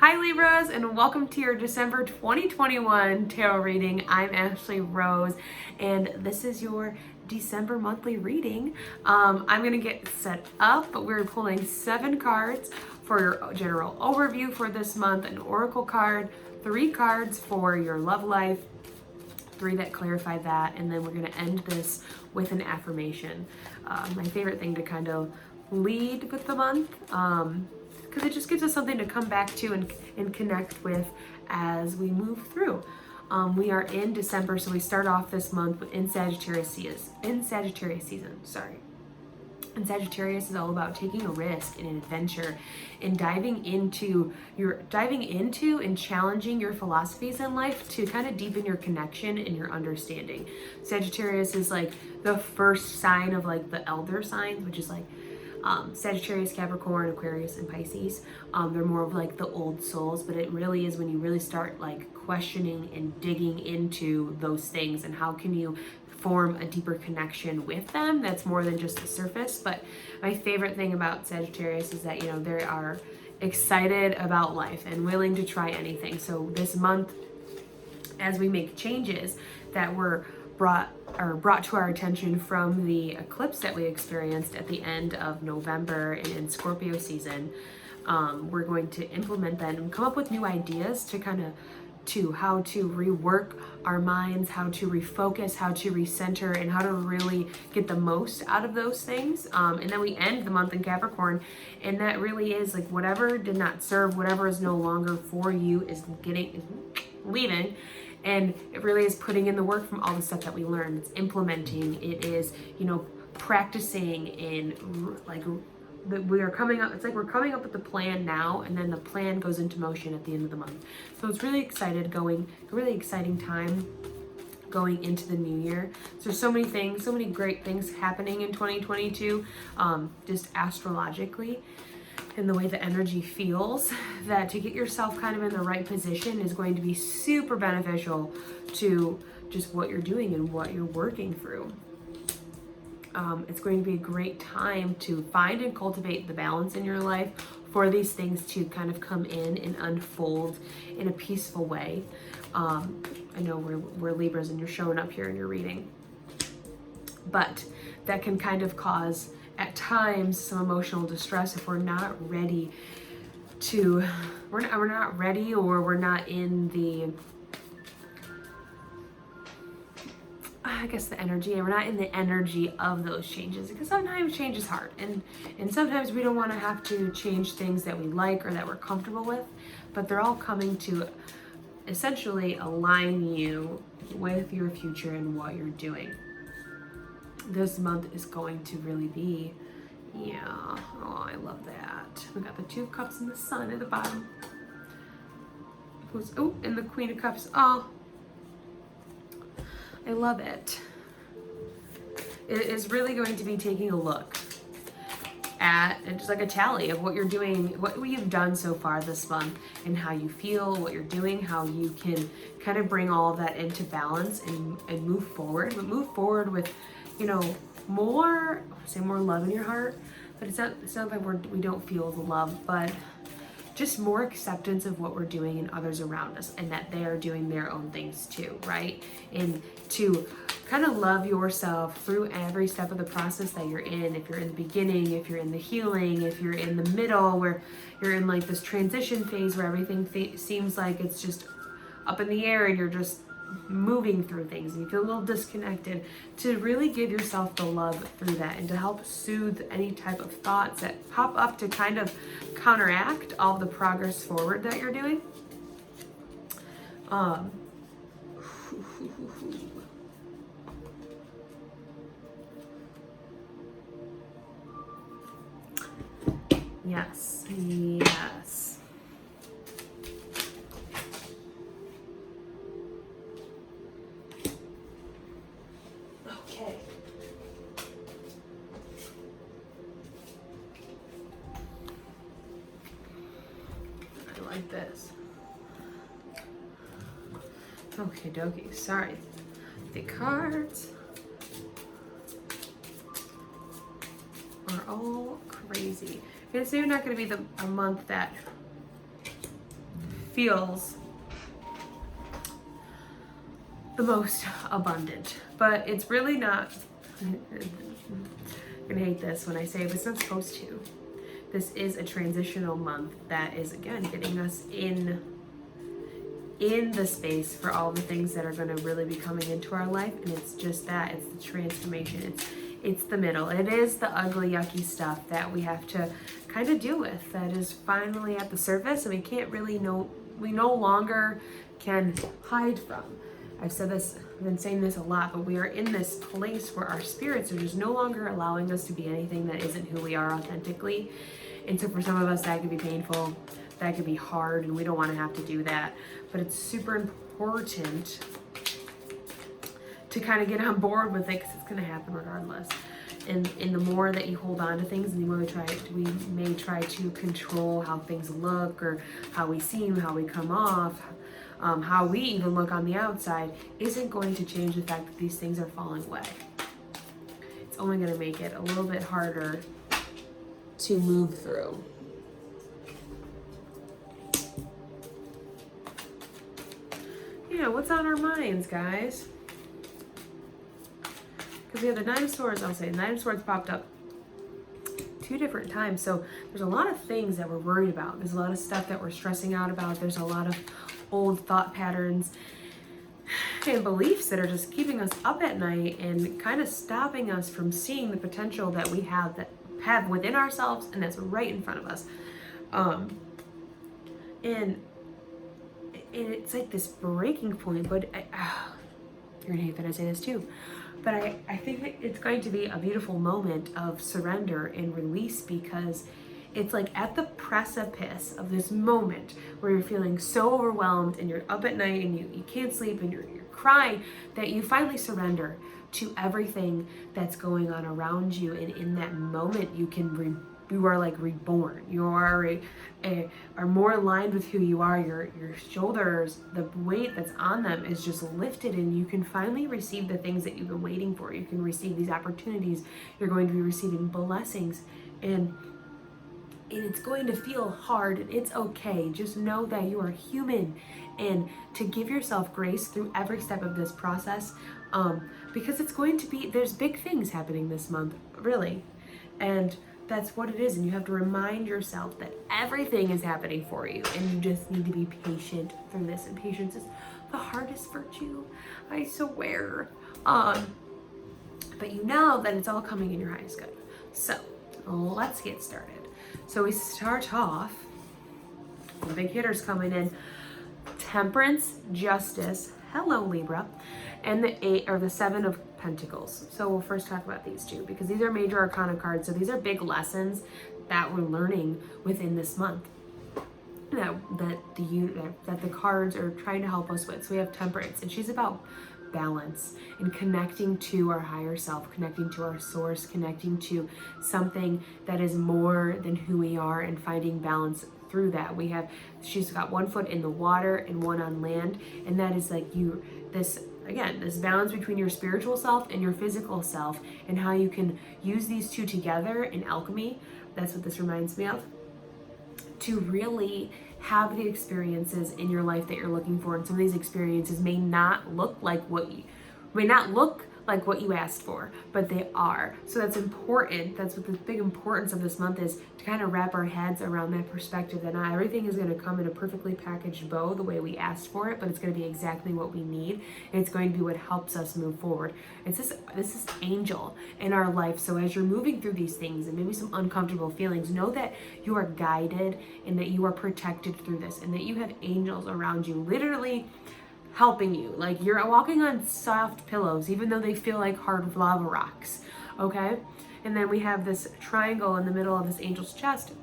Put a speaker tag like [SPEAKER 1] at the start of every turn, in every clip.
[SPEAKER 1] Hi Libras, and welcome to your December 2021 tarot reading. I'm Ashley Rose, and this is your December monthly reading. I'm going to get set up, but we're pulling 7 cards for your general overview for this month, an oracle card, 3 cards for your love life, 3 that clarify that, and then we're going to end this with an affirmation. My favorite thing to kind of lead with the month, because it just gives us something to come back to and connect with as we move through. We are in December, so we start off this month in Sagittarius season. And Sagittarius is all about taking a risk and an adventure and diving into and challenging your philosophies in life to kind of deepen your connection and your understanding. Sagittarius is like the first sign of like the elder signs, which is like Sagittarius, Capricorn, Aquarius, and Pisces. They're more of like the old souls, but it really is when you really start like questioning and digging into those things and how can you form a deeper connection with them that's more than just the surface. But my favorite thing about Sagittarius is that, you know, they are excited about life and willing to try anything. So this month, as we make changes that were brought to our attention from the eclipse that we experienced at the end of November and in Scorpio season, we're going to implement that and come up with new ideas to how to rework our minds, how to refocus, how to recenter, and how to really get the most out of those things. And then we end the month in Capricorn, and that really is like whatever did not serve, whatever is no longer for you is leaving. And it really is putting in the work from all the stuff that we learned. It's implementing. It is, you know, practicing in like we are coming up. It's like we're coming up with the plan now, and then the plan goes into motion at the end of the month. So it's really exciting time going into the new year. So there's so many great things happening in 2022, just astrologically. And the way the energy feels, that to get yourself kind of in the right position is going to be super beneficial to just what you're doing and what you're working through. It's going to be a great time to find and cultivate the balance in your life for these things to kind of come in and unfold in a peaceful way. I know we're Libras and you're showing up here in your reading, but that can kind of cause at times some emotional distress if we're not ready or we're not in the, the energy, and we're not in the energy of those changes, because sometimes change is hard, and sometimes we don't want to have to change things that we like or that we're comfortable with, but they're all coming to essentially align you with your future and what you're doing. This month is going to really be, I love that. We got the 2 of Cups and the Sun at the bottom. And the Queen of Cups. Oh, I love it. It is really going to be taking a look at just like a tally of what you're doing, what you've done so far this month, and how you feel, what you're doing, how you can kind of bring all of that into balance and move forward. But move forward with, more love in your heart, but it's not like we don't feel the love, but just more acceptance of what we're doing and others around us, and that they are doing their own things too, right? And to kind of love yourself through every step of the process that you're in. If you're in the beginning, if you're in the healing, if you're in the middle, where you're in like this transition phase where everything seems like it's just up in the air and you're just moving through things and you feel a little disconnected, to really give yourself the love through that and to help soothe any type of thoughts that pop up to kind of counteract all the progress forward that you're doing. Yes. Like this. Okay, dokie. Sorry. The cards are all crazy. It's maybe not going to be a month that feels the most abundant, but it's really not. You're gonna hate this when I say it, but it's not supposed to. This is a transitional month that is, again, getting us in the space for all the things that are going to really be coming into our life. And it's just that, it's the transformation, it's the middle, it is the ugly, yucky stuff that we have to kind of deal with, that is finally at the surface, and we no longer can hide from. I've been saying this a lot, but we are in this place where our spirits are just no longer allowing us to be anything that isn't who we are authentically. And so for some of us, that could be painful, that could be hard, and we don't want to have to do that. But it's super important to kind of get on board with it, because it's going to happen regardless. And the more that you hold on to things, and the more we may try to control how things look, or how we seem, how we come off, how we even look on the outside, isn't going to change the fact that these things are falling away. It's only going to make it a little bit harder to move through. Yeah, what's on our minds, guys? Because we have the Nine of Swords, I'll say. Nine of Swords popped up 2 different times. So there's a lot of things that we're worried about. There's a lot of stuff that we're stressing out about. There's a lot of old thought patterns and beliefs that are just keeping us up at night and kind of stopping us from seeing the potential that we have within ourselves, and that's right in front of us. And it's like this breaking point, but you're gonna hate that I say this too, but I think that it's going to be a beautiful moment of surrender and release, because it's like at the precipice of this moment where you're feeling so overwhelmed and you're up at night and you can't sleep and you're crying, that you finally surrender to everything that's going on around you. And in that moment, you are like reborn. You are more aligned with who you are. Your shoulders, the weight that's on them is just lifted, and you can finally receive the things that you've been waiting for. You can receive these opportunities. You're going to be receiving blessings, and it's going to feel hard, and it's okay. Just know that you are human, and to give yourself grace through every step of this process, because it's going to be, there's big things happening this month, really, and that's what it is. And you have to remind yourself that everything is happening for you, and you just need to be patient through this. And patience is the hardest virtue, I swear. But you know that it's all coming in your highest good. So let's get started. So we start off, the big hitters coming in: Temperance, Justice, hello Libra, and the 7 of Pentacles. So we'll first talk about these 2, because these are major arcana cards. So these are big lessons that we're learning within this month, that the cards are trying to help us with. So we have Temperance, and she's about balance and connecting to our higher self, connecting to our source, connecting to something that is more than who we are, and finding balance through that. She's got 1 foot in the water and 1 on land, and that is like this balance between your spiritual self and your physical self, and how you can use these 2 together in alchemy. That's what this reminds me of, to really have the experiences in your life that you're looking for. And some of these experiences may not look like what you asked for, but they are. So that's important. That's what the big importance of this month is, to kind of wrap our heads around that perspective, that not everything is going to come in a perfectly packaged bow the way we asked for it, but it's going to be exactly what we need, and it's going to be what helps us move forward. It's this angel in our life. So as you're moving through these things, and maybe some uncomfortable feelings, know that you are guided, and that you are protected through this, and that you have angels around you, literally helping you. Like, you're walking on soft pillows, even though they feel like hard lava rocks, okay? And then we have this triangle in the middle of this angel's chest,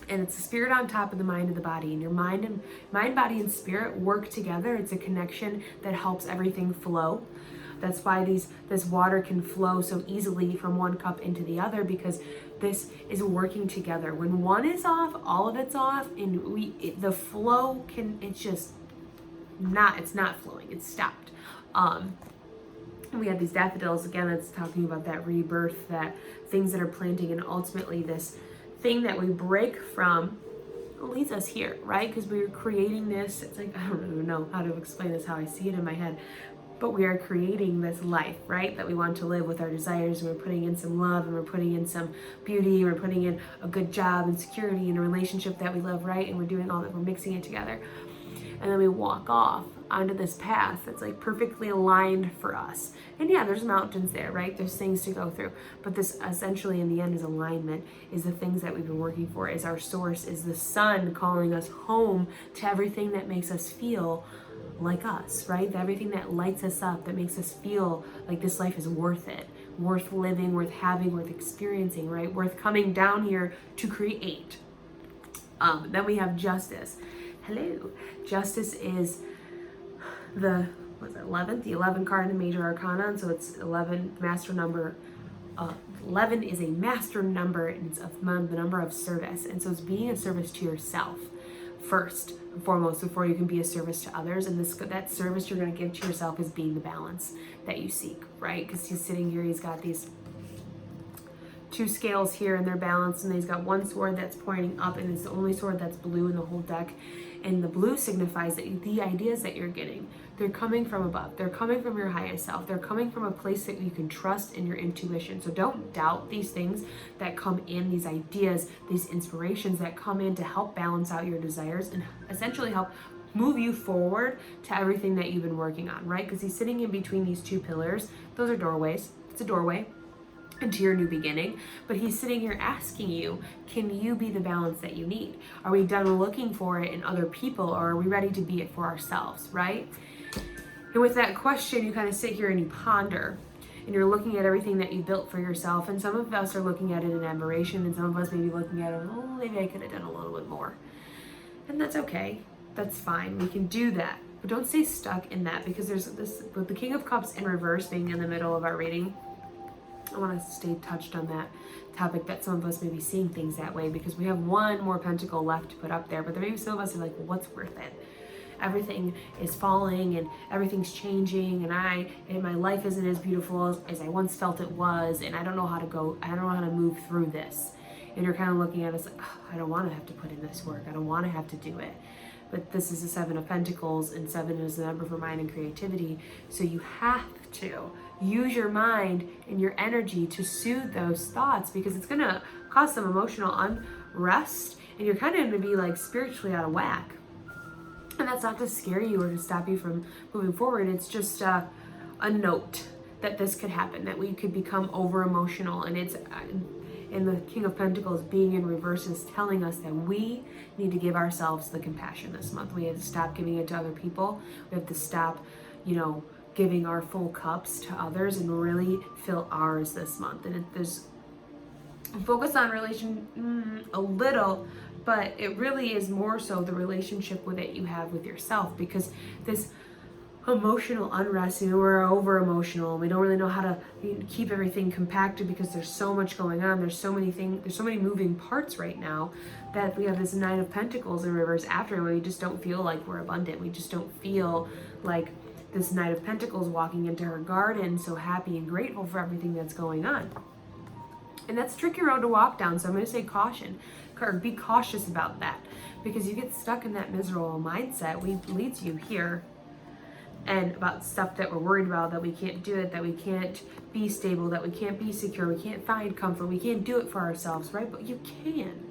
[SPEAKER 1] and it's the spirit on top of the mind and the body, and your mind, body, and spirit work together. It's a connection that helps everything flow. That's why this water can flow so easily from one cup into the other, because this is working together. When one is off, all of it's off, and the flow it's not flowing, it's stopped. We have these daffodils again, that's talking about that rebirth, that things that are planting, and ultimately this thing that we break from leads us here, right? Because we're creating this, it's like, I don't even know how to explain this, how I see it in my head, but we are creating this life, right, that we want to live with our desires, and we're putting in some love, and we're putting in some beauty, and we're putting in a good job and security and a relationship that we love, right? And we're doing all that, we're mixing it together. And then we walk off onto this path that's like perfectly aligned for us. And yeah, there's mountains there, right? There's things to go through. But this essentially in the end is alignment, is the things that we've been working for, is our source, is the sun calling us home to everything that makes us feel like us, right? Everything that lights us up, that makes us feel like this life is worth it, worth living, worth having, worth experiencing, right? Worth coming down here to create. Then we have justice. Hello. Justice is the 11th, the 11 card in the major arcana, and so it's 11 master number. 11 is a master number, and it's the number of service, and so it's being a service to yourself first and foremost before you can be a service to others. And that service you're going to give to yourself is being the balance that you seek, right? Because he's sitting here, he's got these two scales here and they're balanced, and he's got one sword that's pointing up, and it's the only sword that's blue in the whole deck. And the blue signifies that the ideas that you're getting, they're coming from above. They're coming from your highest self. They're coming from a place that you can trust in your intuition. So don't doubt these things that come in, these ideas, these inspirations that come in to help balance out your desires and essentially help move you forward to everything that you've been working on, right? Because he's sitting in between these two pillars. Those are doorways. It's a doorway into your new beginning, but he's sitting here asking you, can you be the balance that you need? Are we done looking for it in other people, or are we ready to be it for ourselves, right? And with that question, you kind of sit here and you ponder, and you're looking at everything that you built for yourself, and some of us are looking at it in admiration, and some of us may be looking at it, oh, maybe I could have done a little bit more. And that's okay. That's fine. We can do that. But don't stay stuck in that, because there's this, with the King of Cups in reverse being in the middle of our reading, I want to stay touched on that topic, that some of us may be seeing things that way because we have one more pentacle left to put up there, but there may be some of us are like, well, what's worth it? Everything is falling and everything's changing, and my life isn't as beautiful as I once felt it was, and I don't know how to move through this. And you're kind of looking at us like, oh, I don't want to have to put in this work. I don't want to have to do it. But this is the Seven of Pentacles, and 7 is the number for mind and creativity. So you have to use your mind and your energy to soothe those thoughts, because it's going to cause some emotional unrest, and you're kind of going to be like spiritually out of whack. And that's not to scare you or to stop you from moving forward. It's just a note that this could happen, that we could become over emotional. And it's and the King of Pentacles being in reverse is telling us that we need to give ourselves the compassion this month. We have to stop giving it to other people. We have to stop, giving our full cups to others and really fill ours this month. And there's focus on a little, but it really is more so the relationship that you have with yourself, because this emotional unrest, we're over emotional. We don't really know how to keep everything compacted because there's so much going on. There's so many things, there's so many moving parts right now that we have this Nine of Pentacles in reverse after, and we just don't feel like we're abundant. We just don't feel like this Knight of Pentacles walking into her garden so happy and grateful for everything that's going on. And that's a tricky road to walk down, so I'm going to say caution, or be cautious about that, because you get stuck in that miserable mindset. Leads you here, and about stuff that we're worried about, that we can't do it, that we can't be stable, that we can't be secure, we can't find comfort, we can't do it for ourselves, right? But you can.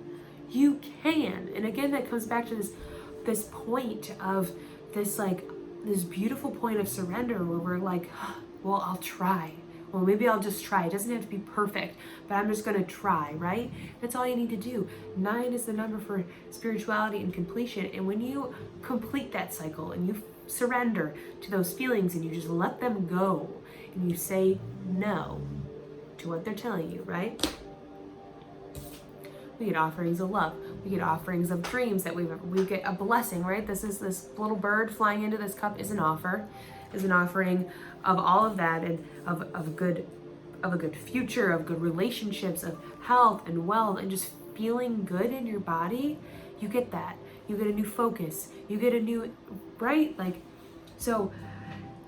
[SPEAKER 1] You can. And again, that comes back to this point of this beautiful point of surrender where we're like, well, I'll try. Well, maybe I'll just try. It doesn't have to be perfect, but I'm just going to try, right? That's all you need to do. 9 is the number for spirituality and completion. And when you complete that cycle and you surrender to those feelings and you just let them go and you say no to what they're telling you, right? We get offerings of love. We get offerings of dreams that we get a blessing, right? This little bird flying into this cup is an offering of all of that, and of a good future, of good relationships, of health and wealth, and just feeling good in your body. You get that. You get a new focus. You get a new, right? So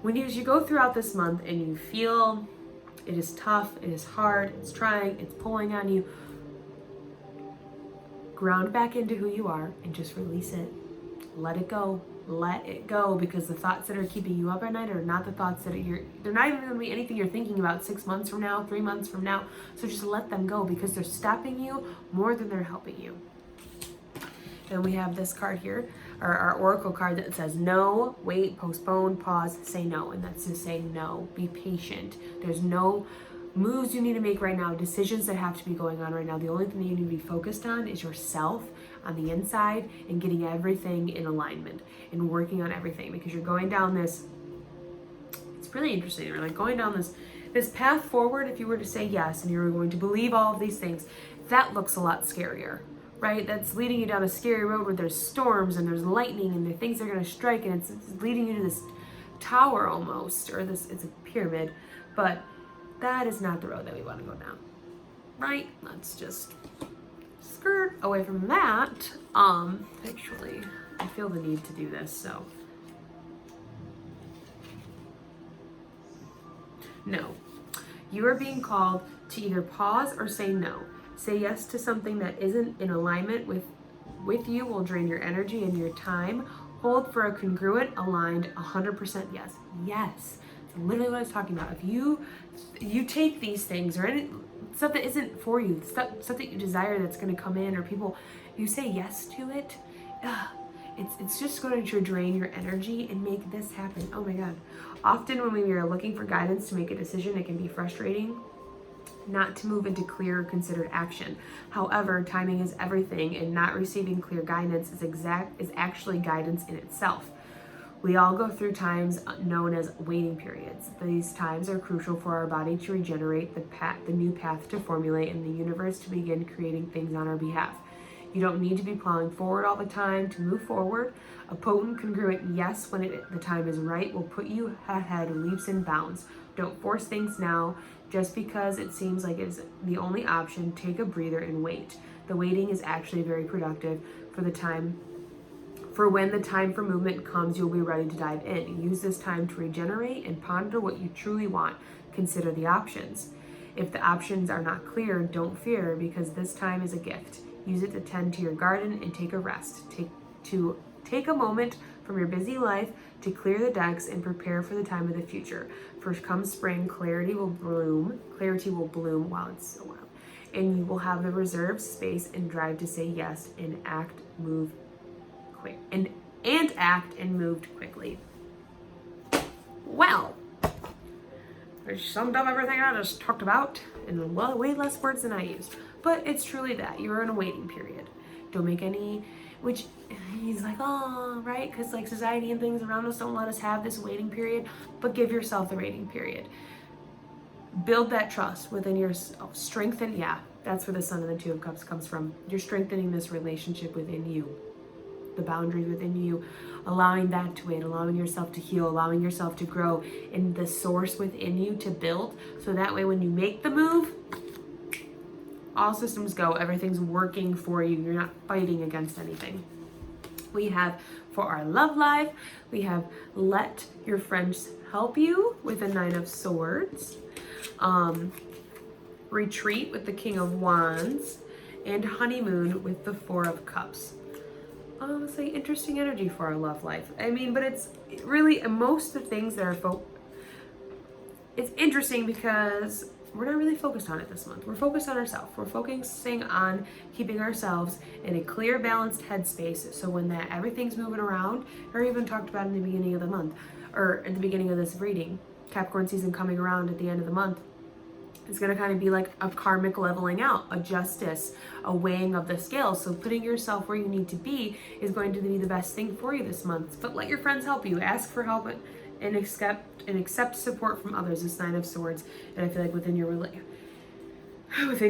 [SPEAKER 1] as you go throughout this month and you feel it is tough, it is hard, it's trying, it's pulling on you, ground back into who you are and just release it. Let it go. Let it go, because the thoughts that are keeping you up at night are not the thoughts that they're not even going to be anything you're thinking about 6 months from now, 3 months from now. So just let them go, because they're stopping you more than they're helping you. And we have this card here, our oracle card, that says no, wait, postpone, pause, say no. And that's to say no. Be patient. There's no moves you need to make right now, decisions that have to be going on right now. The only thing that you need to be focused on is yourself on the inside, and getting everything in alignment and working on everything, because you're going down this, it's really interesting. You're like going down this path forward. If you were to say yes and you were going to believe all of these things, that looks a lot scarier, right? That's leading you down a scary road where there's storms and there's lightning and there are things that are going to strike, and it's leading you to this tower almost, or it's a pyramid, but that is not the road that we want to go down, right? Let's just skirt away from that. Actually, I feel the need to do this, so. No. You are being called to either pause or say no. Say yes to something that isn't in alignment with you, will drain your energy and your time. Hold for a congruent, aligned, 100% yes. Yes. It's literally what I was talking about. If you take these things, or any stuff that isn't for you, stuff that you desire that's going to come in, or people, you say yes to it, it's just going to drain your energy and make this happen. Oh my God. Often when we are looking for guidance to make a decision, it can be frustrating not to move into clear, considered action. However, timing is everything, and not receiving clear guidance is actually guidance in itself. We all go through times known as waiting periods. These times are crucial for our body to regenerate, the new path to formulate, and the universe to begin creating things on our behalf. You don't need to be plowing forward all the time to move forward. A potent, congruent yes when the time is right will put you ahead leaps and bounds. Don't force things now just because it seems like it's the only option. Take a breather and wait. The waiting is actually very productive for when the time for movement comes, you'll be ready to dive in. Use this time to regenerate and ponder what you truly want. Consider the options. If the options are not clear, don't fear, because this time is a gift. Use it to tend to your garden and take a rest. Take a moment from your busy life to clear the decks and prepare for the time of the future. First comes spring, clarity will bloom while it's so wild. And you will have the reserve space and drive to say yes and act, move quick and act and moved quickly. Well, I summed up everything I just talked about in way less words than I used. But it's truly that. You're in a waiting period. Don't make any, which he's like, oh, right? Because like society and things around us don't let us have this waiting period, but give yourself the waiting period. Build that trust within yourself. Strengthen, that's where the Sun and the Two of Cups comes from. You're strengthening this relationship within you, the boundaries within you, allowing that to wait, allowing yourself to heal, allowing yourself to grow, and the source within you to build. So that way when you make the move, all systems go, everything's working for you. You're not fighting against anything. We have, for our love life, we have let your friends help you with the Nine of Swords, retreat with the King of Wands, and honeymoon with the Four of Cups. It's like interesting energy for our love life. I mean, but it's really most of the things that are it's interesting because we're not really focused on it this month. We're focused on ourselves. We're focusing on keeping ourselves in a clear, balanced headspace. So when everything's moving around, or even talked about in the beginning of the month, or at the beginning of this reading, Capricorn season coming around at the end of the month, it's going to kind of be like a karmic leveling out, a justice, a weighing of the scales. So putting yourself where you need to be is going to be the best thing for you this month. But let your friends help you. Ask for help and accept support from others. This Nine of Swords. And I feel like within your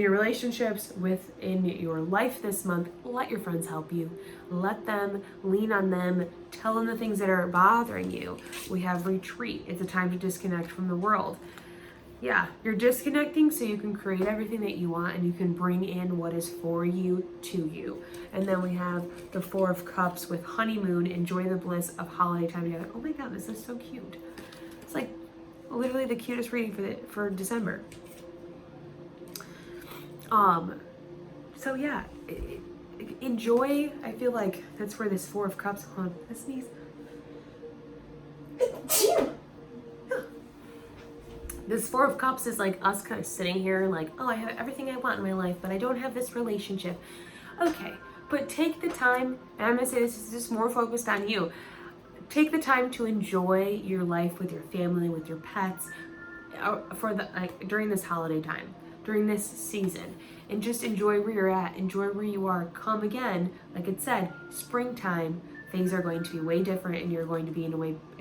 [SPEAKER 1] relationships, within your life this month, let your friends help you. Let them, lean on them, tell them the things that are bothering you. We have retreat. It's a time to disconnect from the world. Yeah, you're disconnecting so you can create everything that you want and you can bring in what is for you to you. And then we have the Four of Cups with honeymoon, enjoy the bliss of holiday time together. Oh my God, this is so cute. It's like literally the cutest reading for December. So yeah, enjoy. I feel like that's where this Four of Cups, hold on, let's sneeze. This Four of Cups is like us kind of sitting here like, oh, I have everything I want in my life, but I don't have this relationship. Okay, but take the time, and I'm gonna say this is just more focused on you. Take the time to enjoy your life with your family, with your pets, for the during this holiday time, during this season, and just enjoy where you're at, enjoy where you are. Come again, like it said, springtime. Things are going to be way different, and you're going to be in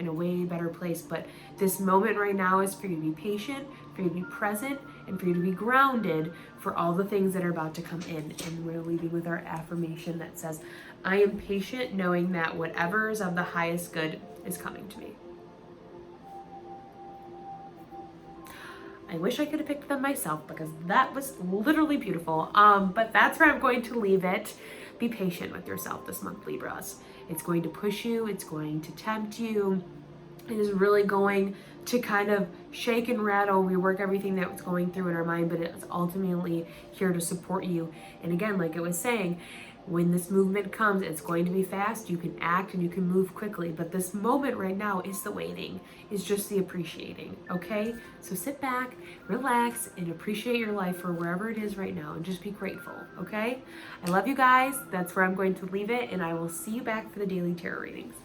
[SPEAKER 1] a way better place. But this moment right now is for you to be patient, for you to be present, and for you to be grounded for all the things that are about to come in. And we're leaving with our affirmation that says, I am patient, knowing that whatever is of the highest good is coming to me. I wish I could have picked them myself because that was literally beautiful. But that's where I'm going to leave it. Be patient with yourself this month, Libras. It's going to push you. It's going to tempt you. It is really going to kind of shake and rattle, rework everything that was going through in our mind, but it's ultimately here to support you. And again, like it was saying, when this movement comes, it's going to be fast. You can act and you can move quickly. But this moment right now is the waiting, is just the appreciating, okay? So sit back, relax, and appreciate your life for wherever it is right now and just be grateful, okay? I love you guys. That's where I'm going to leave it, and I will see you back for the daily tarot readings.